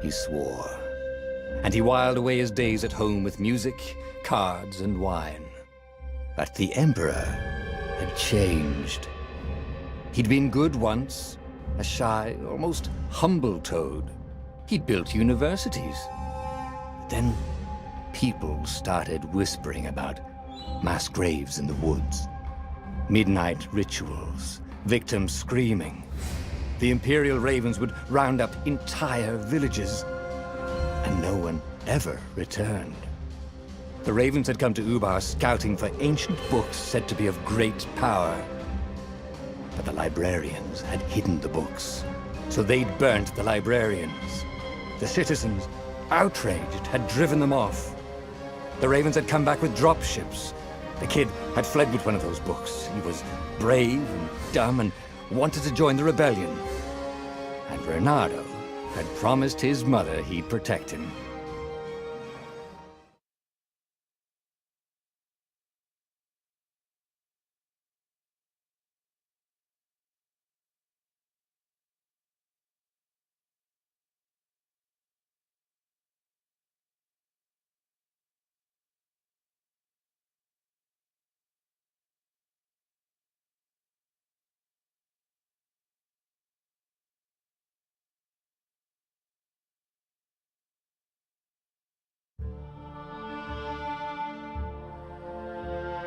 he swore. And he whiled away his days at home with music, cards, and wine. But the Emperor had changed. He'd been good once, a shy, almost humble toad. He'd built universities. Then people started whispering about mass graves in the woods, midnight rituals, victims screaming. The Imperial Ravens would round up entire villages, and no one ever returned. The Ravens had come to Ubar scouting for ancient books said to be of great power. But the librarians had hidden the books, so they'd burnt the librarians. The citizens, outraged, had driven them off. The Ravens had come back with dropships. The kid had fled with one of those books. He was brave and dumb and wanted to join the rebellion. And Bernardo had promised his mother he'd protect him.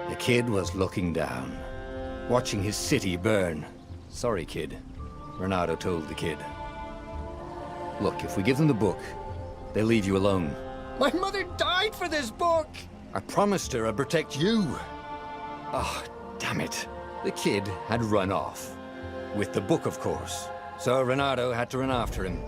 The kid was looking down, watching his city burn. Sorry, kid, Bernardo told the kid. Look, if we give them the book, they'll leave you alone. My mother died for this book! I promised her I'd protect you. Oh, damn it. The kid had run off. With the book, of course. So Bernardo had to run after him.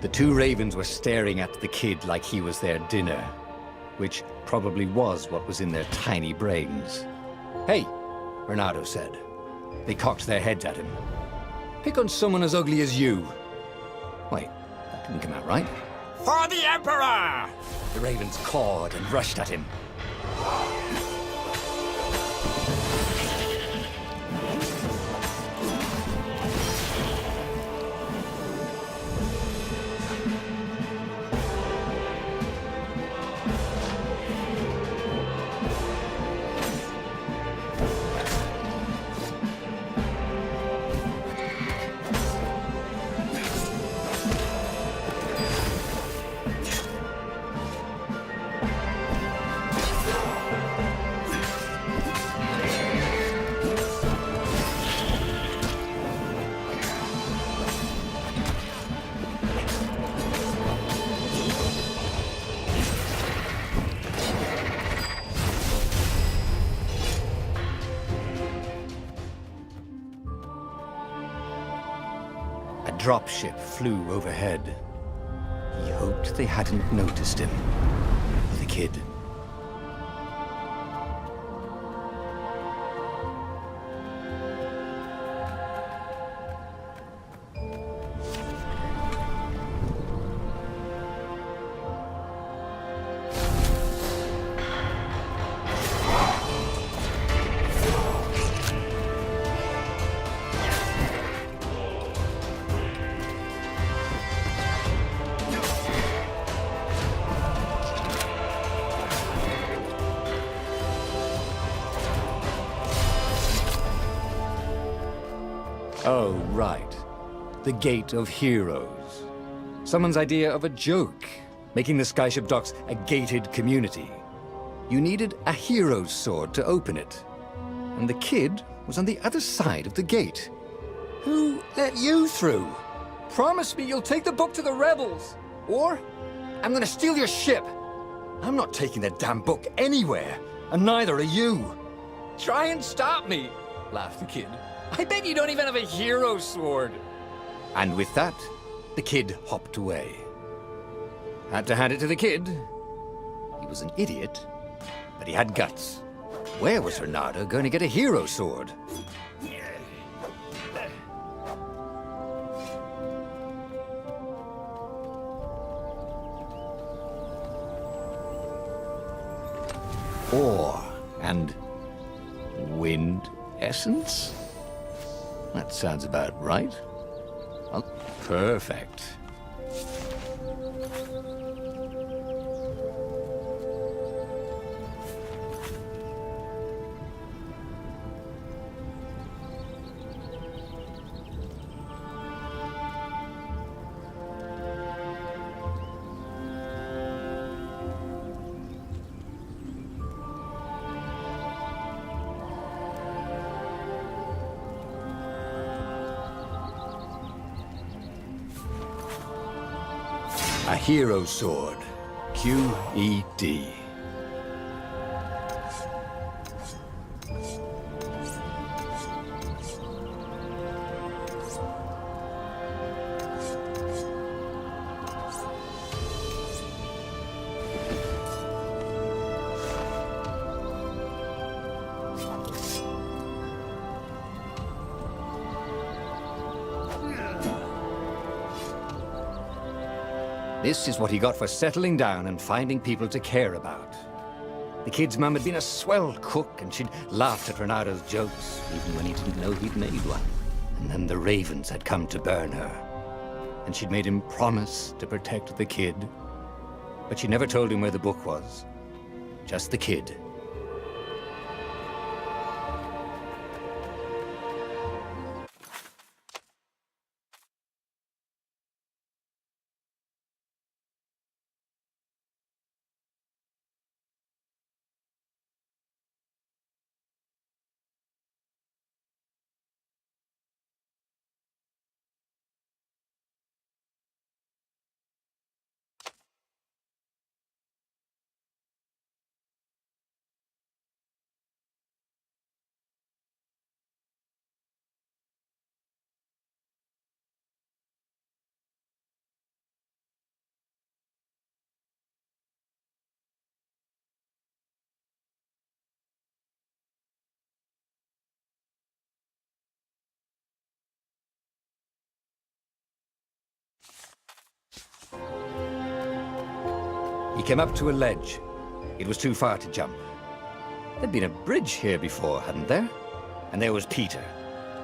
The two ravens were staring at the kid like he was their dinner, which probably was what was in their tiny brains. Hey, Bernardo said. They cocked their heads at him. Pick on someone as ugly as you. Wait, that didn't come out right. For the Emperor! The ravens cawed and rushed at him. A dropship flew overhead. He hoped they hadn't noticed him. The kid. Oh, right. The Gate of Heroes. Someone's idea of a joke, making the Skyship Docks a gated community. You needed a hero's sword to open it. And the kid was on the other side of the gate. Who let you through? Promise me you'll take the book to the rebels, or I'm gonna steal your ship. I'm not taking that damn book anywhere, and neither are you. Try and stop me, laughed the kid. I bet you don't even have a hero sword. And with that, the kid hopped away. Had to hand it to the kid. He was an idiot, but he had guts. Where was Renato going to get a hero sword? Ore and wind essence? That sounds about right. Oh, perfect. A hero sword. QED. This is what he got for settling down and finding people to care about. The kid's mum had been a swell cook, and she'd laughed at Renato's jokes, even when he didn't know he'd made one. And then the ravens had come to burn her. And she'd made him promise to protect the kid. But she never told him where the book was. Just the kid. He came up to a ledge. It was too far to jump. There'd been a bridge here before, hadn't there? And there was Peter,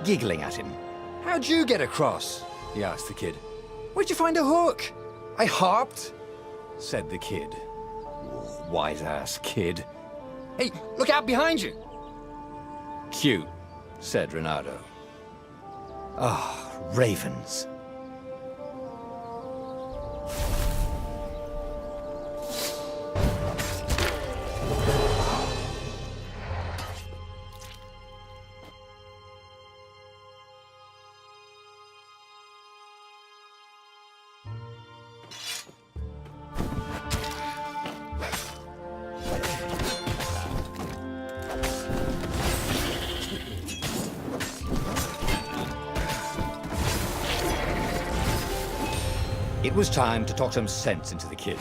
giggling at him. "How'd you get across?" he asked the kid. "Where'd you find a hook?" "I hopped," said the kid. Wise-ass kid. "Hey, look out behind you!" "Cute," said Renato. Ah, ravens. It was time to talk some sense into the kid.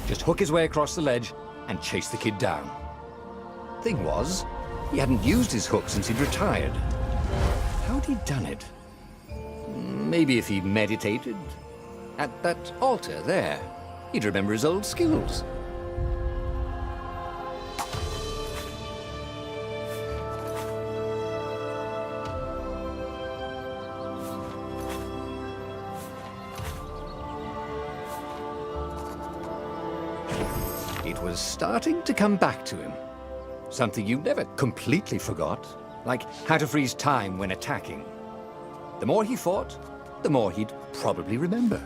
Just hook his way across the ledge and chase the kid down. Thing was, he hadn't used his hook since he'd retired. How'd he done it? Maybe if he meditated? At that altar there, he'd remember his old skills. It was starting to come back to him. Something you never completely forgot, like how to freeze time when attacking. The more he fought, the more he'd probably remember.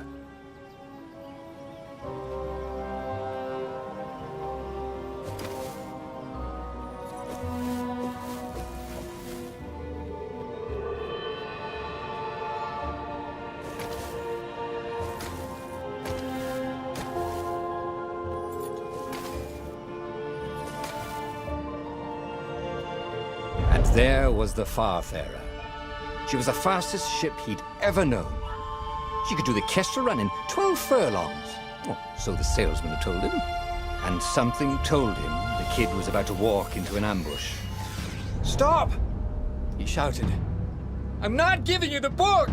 There was the Farfarer. She was the fastest ship he'd ever known. She could do the Kestra run in 12 furlongs. Oh, so the salesman had told him. And something told him the kid was about to walk into an ambush. Stop! He shouted. I'm not giving you the book!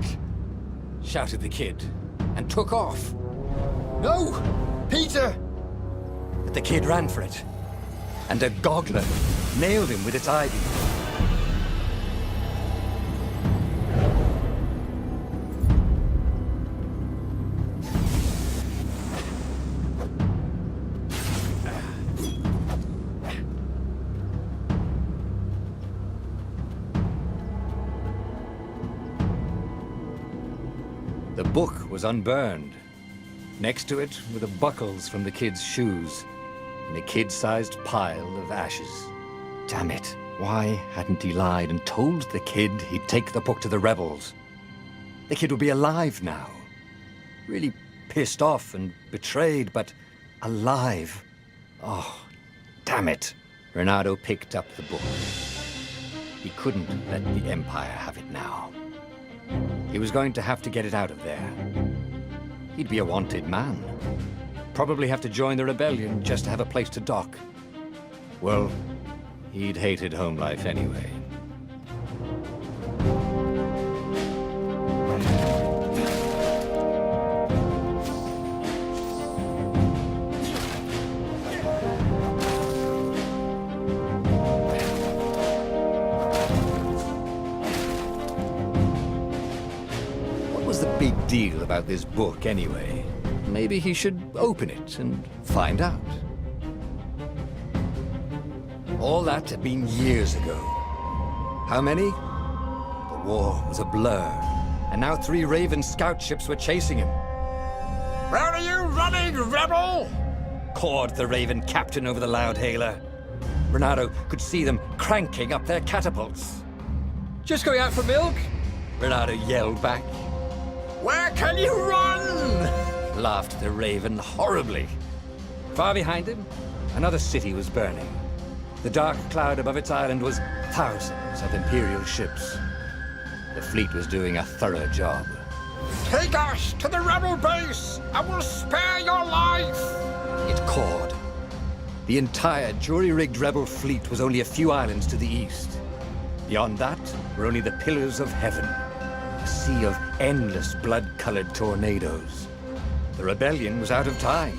Shouted the kid, and took off. No! Peter! But the kid ran for it, and a goggler nailed him with its ivy. The book was unburned. Next to it were the buckles from the kid's shoes, in a kid-sized pile of ashes. Damn it, why hadn't he lied and told the kid he'd take the book to the rebels? The kid would be alive now. Really pissed off and betrayed, but alive. Oh, damn it. Renato picked up the book. He couldn't let the Empire have it now. He was going to have to get it out of there. He'd be a wanted man. Probably have to join the rebellion just to have a place to dock. Well, he'd hated home life anyway. Big deal about this book anyway. Maybe he should open it and find out. All that had been years ago. How many? The war was a blur, and now 3 Raven scout ships were chasing him. Where are you running, rebel? Cawed the Raven captain over the loud hailer. Renato could see them cranking up their catapults. Just going out for milk? Renato yelled back. Where can you run? Laughed the Raven horribly. Far behind him, another city was burning. The dark cloud above its island was thousands of Imperial ships. The fleet was doing a thorough job. Take us to the rebel base! I will spare your life! It cawed. The entire jury-rigged rebel fleet was only a few islands to the east. Beyond that were only the pillars of heaven. A sea of endless blood-colored tornadoes. The rebellion was out of time,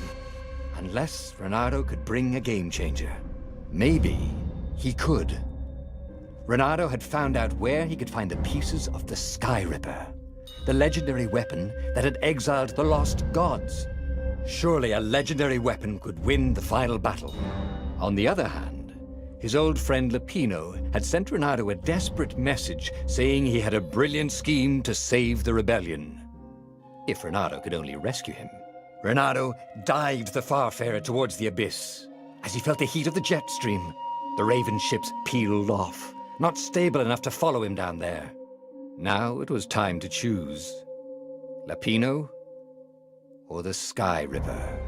unless Renato could bring a game-changer. Maybe he could. Renato had found out where he could find the pieces of the Sky Ripper, the legendary weapon that had exiled the lost gods. Surely a legendary weapon could win the final battle. On the other hand, his old friend Lapino had sent Renato a desperate message saying he had a brilliant scheme to save the rebellion. If Renato could only rescue him. Renato dived the Farfarer towards the abyss. As he felt the heat of the jet stream, the Raven ships peeled off, not stable enough to follow him down there. Now it was time to choose. Lapino or the Sky Ripper.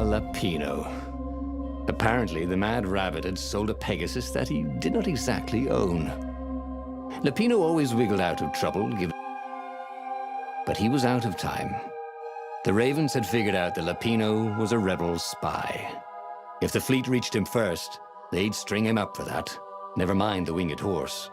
Lapino. Apparently, the Mad Rabbit had sold a Pegasus that he did not exactly own. Lapino always wiggled out of trouble, but he was out of time. The Ravens had figured out that Lapino was a rebel spy. If the fleet reached him first, they'd string him up for that. Never mind the winged horse.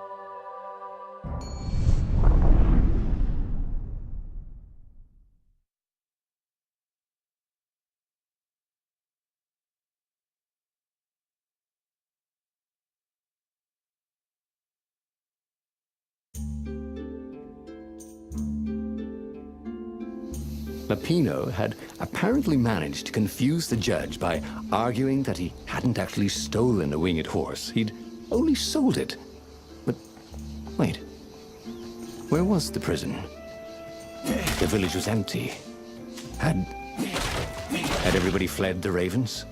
Lapino had apparently managed to confuse the judge by arguing that he hadn't actually stolen a winged horse. He'd only sold it. But wait, Where was the prison? The village was empty. Had everybody fled the ravens?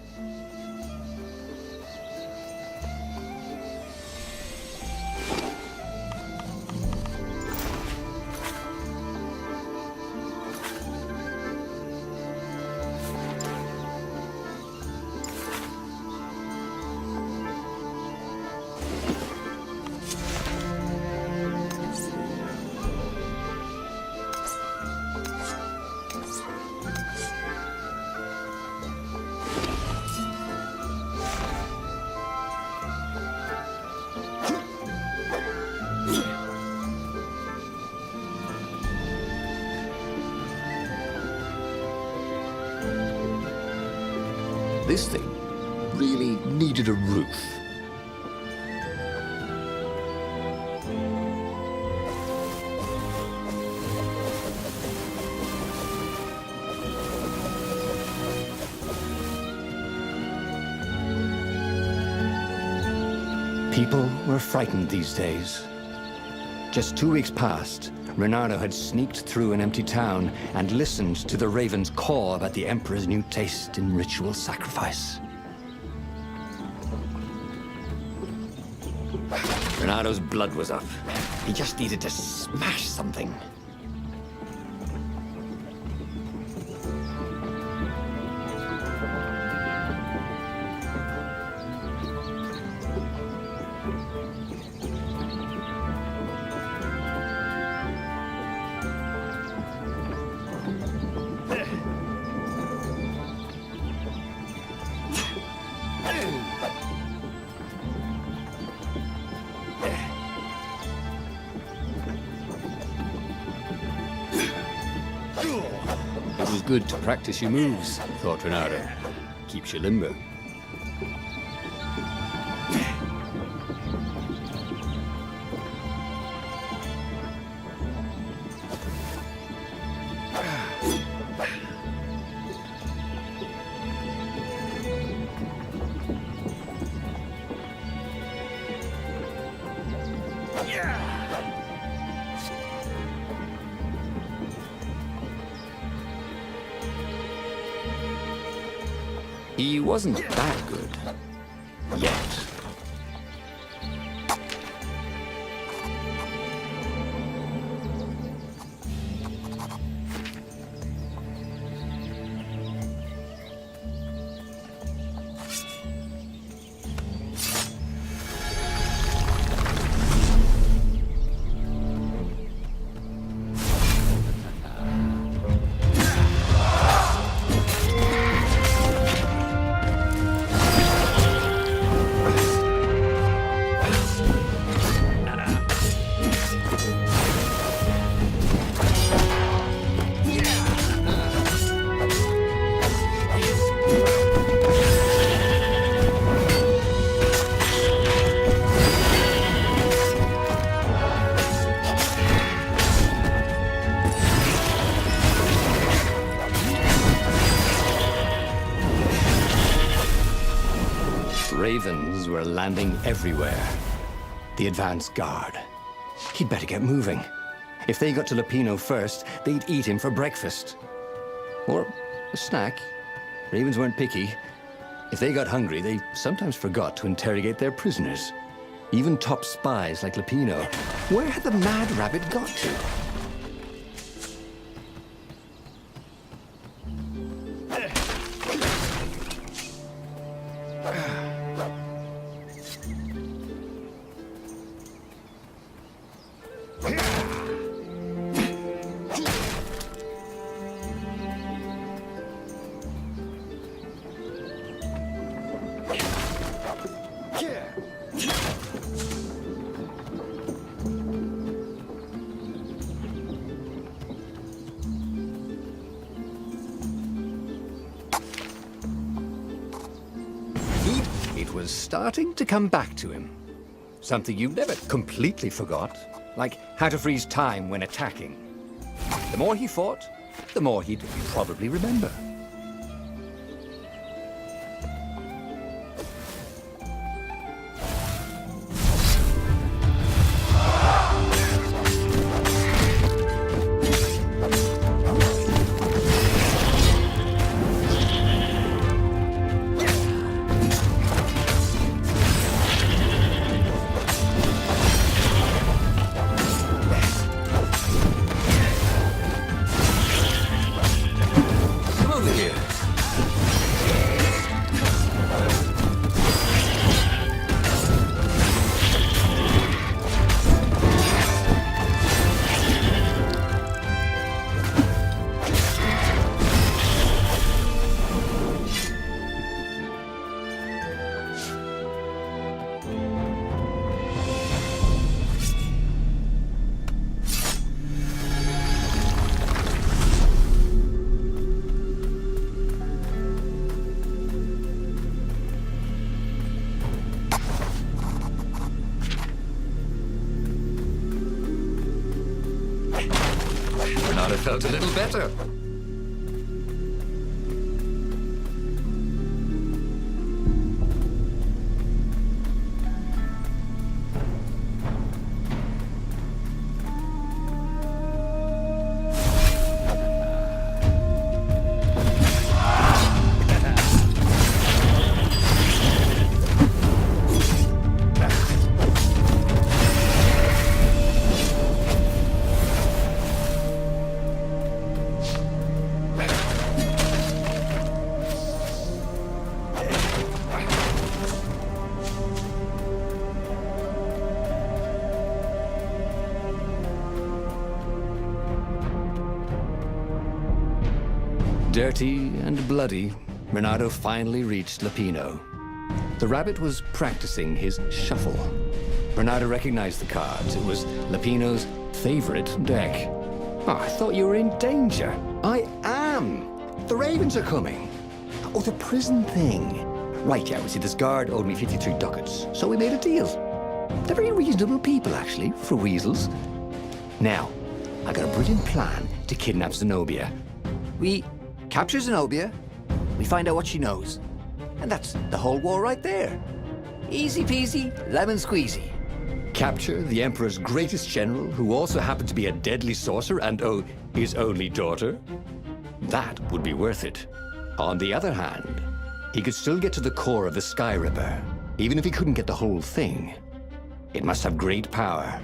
This thing really needed a roof. People were frightened these days. Just 2 weeks past, Reynardo had sneaked through an empty town and listened to the ravens caw about the Emperor's new taste in ritual sacrifice. Reynardo's blood was up. He just needed to smash something. It was good to practice your moves, thought Reynardo. Keeps you limber. He wasn't that good. Yet. Ravens were landing everywhere. The advance guard. He'd better get moving. If they got to Lupino first, they'd eat him for breakfast. Or a snack. Ravens weren't picky. If they got hungry, they sometimes forgot to interrogate their prisoners. Even top spies like Lupino. Where had the mad rabbit got to? It was starting to come back to him. Something you never completely forgot, like how to freeze time when attacking. The more he fought, the more he'd probably remember. Bernardo felt a little better. Dirty and bloody, Bernardo finally reached Lapino. The rabbit was practicing his shuffle. Bernardo recognized the cards. It was Lapino's favorite deck. Oh, I thought you were in danger. I am. The ravens are coming. Oh, the prison thing. Right, yeah, see, this guard owed me 53 ducats, so we made a deal. They're very reasonable people, actually, for weasels. Now, I got a brilliant plan to kidnap Zenobia. We capture Zenobia, we find out what she knows, and that's the whole war right there. Easy peasy, lemon squeezy. Capture the Emperor's greatest general, who also happened to be a deadly sorcerer and, oh, his only daughter? That would be worth it. On the other hand, he could still get to the core of the Sky Ripper, even if he couldn't get the whole thing. It must have great power.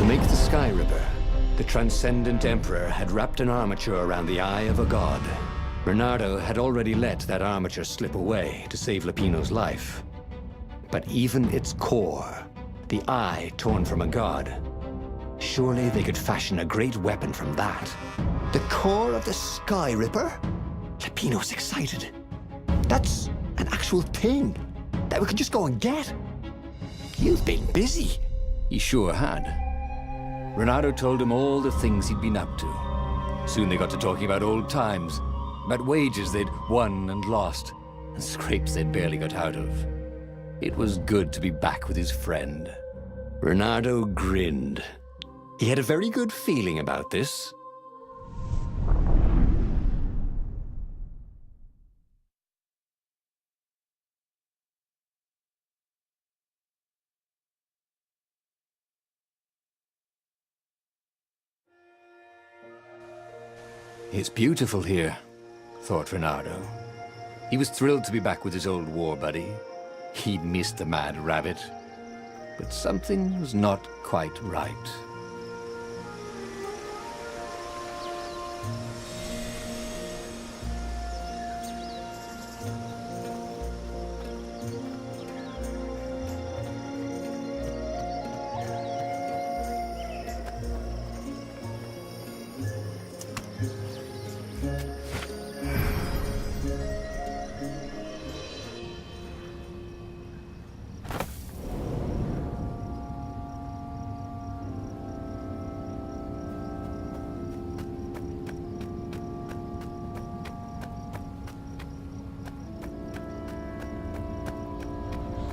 To make the Sky Ripper, the Transcendent Emperor had wrapped an armature around the eye of a god. Bernardo had already let that armature slip away to save Lapino's life. But even its core, the eye torn from a god, surely they could fashion a great weapon from that. The core of the Sky Ripper? Lapino's excited. That's an actual thing that we could just go and get. You've been busy. He sure had. Bernardo told him all the things he'd been up to. Soon they got to talking about old times, about wages they'd won and lost, and scrapes they'd barely got out of. It was good to be back with his friend. Bernardo grinned. He had a very good feeling about this. It's beautiful here, thought Bernardo. He was thrilled to be back with his old war buddy. He'd missed the mad rabbit. But something was not quite right.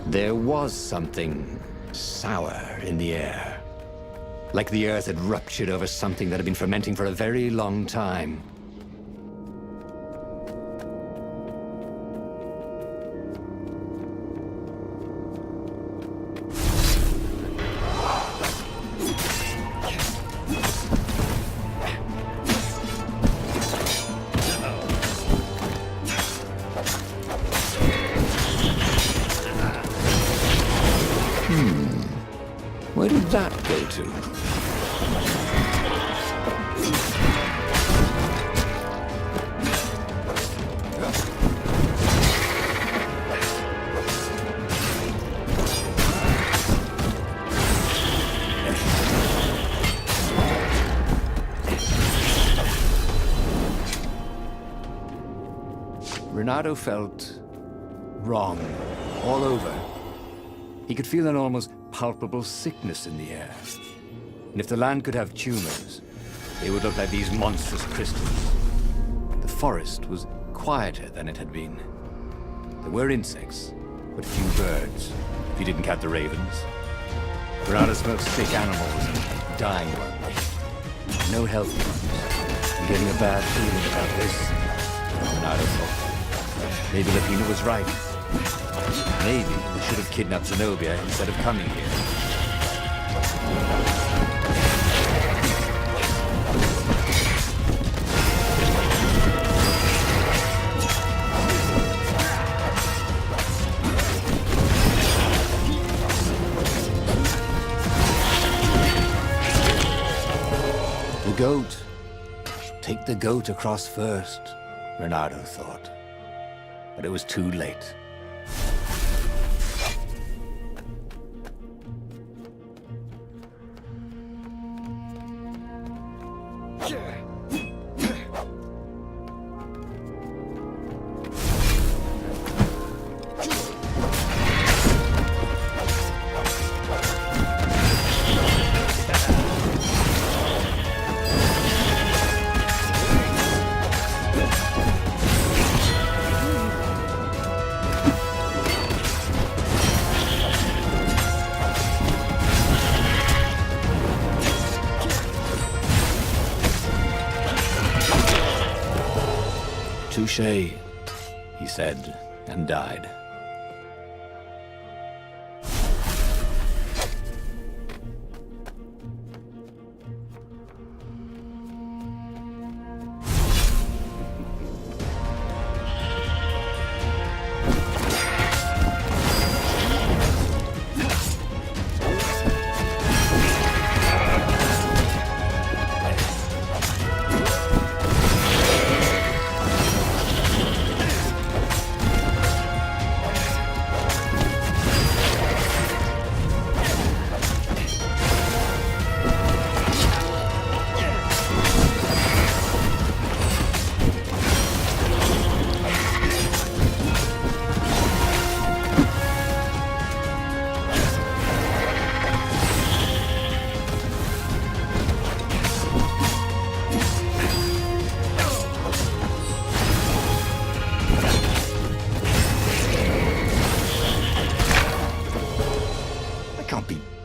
There was something sour in the air. Like the earth had ruptured over something that had been fermenting for a very long time. Where did that go to? Bernardo felt wrong all over. He could feel an almost palpable sickness in the air. And if the land could have tumors, they would look like these monstrous crystals. The forest was quieter than it had been. There were insects, but few birds, if you didn't count the ravens. Bernardo smelled sick animals and dying ones. No healthy ones. I'm getting a bad feeling about this, Bernardo thought. Maybe Lapina was right. Maybe they should have kidnapped Zenobia instead of coming here. The goat. Take the goat across first, Bernardo thought. But it was too late. Touché, he said, and died.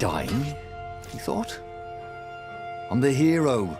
Dying, he thought. I'm the hero.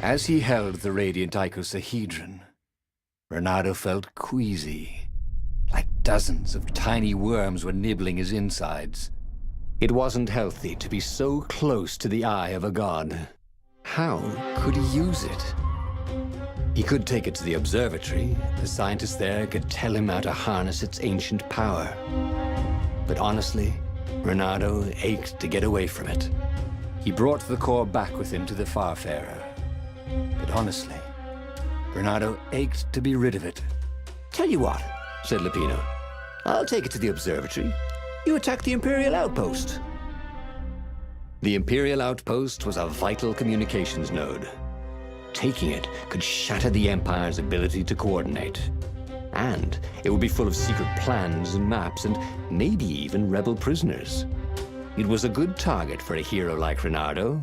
As he held the radiant icosahedron, Bernardo felt queasy, like dozens of tiny worms were nibbling his insides. It wasn't healthy to be so close to the eye of a god. How could he use it? He could take it to the observatory. The scientists there could tell him how to harness its ancient power. But honestly, Bernardo ached to get away from it. He brought the core back with him to the Farfarer. But honestly, Bernardo ached to be rid of it. "Tell you what," said Lapino. "I'll take it to the observatory. You attacked the Imperial outpost. The Imperial outpost was a vital communications node. Taking it could shatter the Empire's ability to coordinate. And it would be full of secret plans and maps and maybe even rebel prisoners. It was a good target for a hero like Reynardo.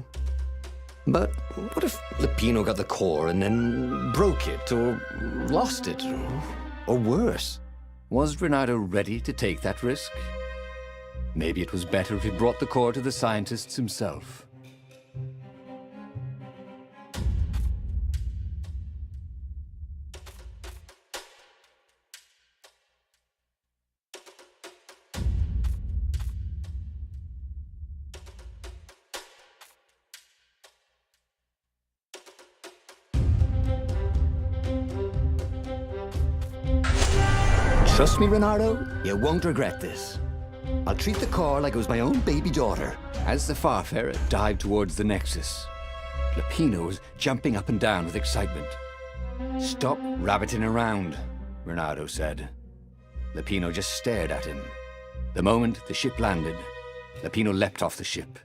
But what if Lupino got the core and then broke it, or lost it, or worse? Was Reynardo ready to take that risk? Maybe it was better if he brought the core to the scientists himself. Trust me, Reynardo, you won't regret this. I'll treat the core like it was my own baby daughter. As the Farfarer dived towards the Nexus, Lupino was jumping up and down with excitement. Stop rabbiting around, Reynardo said. Lupino just stared at him. The moment the ship landed, Lupino leapt off the ship.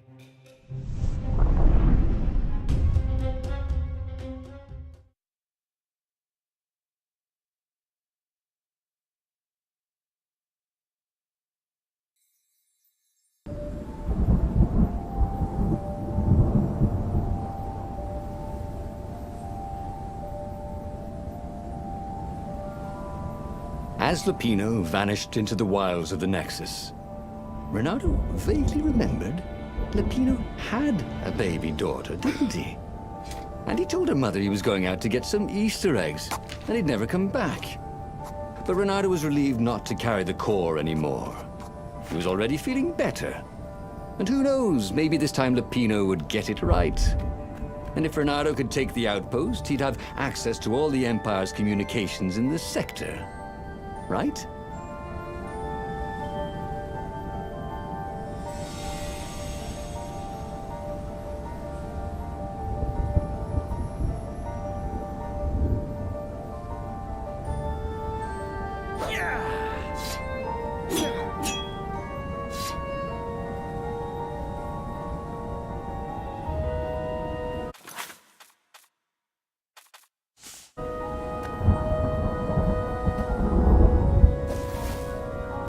As Lupino vanished into the wilds of the Nexus, Reynardo vaguely remembered Lupino had a baby daughter, didn't he? And he told her mother he was going out to get some Easter eggs, and he'd never come back. But Reynardo was relieved not to carry the core anymore. He was already feeling better. And who knows, maybe this time Lupino would get it right. And if Reynardo could take the outpost, he'd have access to all the Empire's communications in the sector. Right?